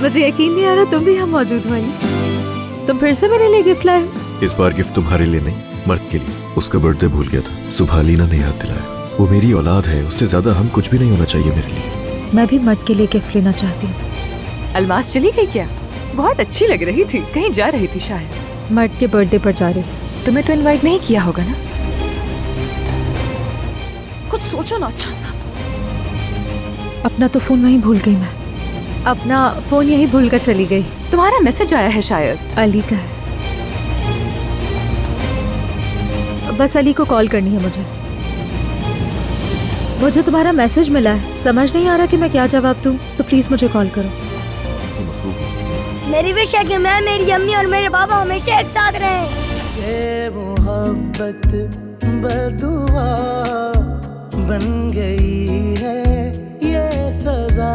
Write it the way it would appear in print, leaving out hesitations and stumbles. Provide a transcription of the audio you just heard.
मुझे यकीन नहीं आ रहा तुम भी यहाँ मौजूद हो अली। तुम फिर से मेरे लिए गिफ्ट लाए हो? इस बार गिफ्ट तुम्हारे लिए नहीं, मर्द के लिए। उसका बर्थडे भूल गया था, सुबह लीना ने याद दिलाया। वो मेरी औलाद है, उससे ज्यादा हम कुछ भी नहीं होना चाहिए मेरे लिए। मैं भी मर्द के लिए गिफ्ट लेना चाहती हूँ। अलमास चली गई क्या? बहुत अच्छी लग रही थी, कहीं जा रही थी शायद। मर्द के बर्थडे पर जा रही। तुम्हें तो इनवाइट नहीं किया होगा ना? कुछ सोचो ना अच्छा सा। अपना तो फोन वहीं भूल गई मैं। अपना फोन यहीं भूल कर चली गई। तुम्हारा मैसेज आया है शायद। अली का है। बस अली को कॉल करनी है मुझे। मुझे तुम्हारा मैसेज मिला है, समझ नहीं आ रहा कि मैं क्या जवाब दूं, तो प्लीज मुझे कॉल करो। मेरी विश है कि मैं, मेरी अम्मी और मेरे पापा हमेशा एक साथ रहें। ये मोहब्बत बदुआ बन गई है, ये सजा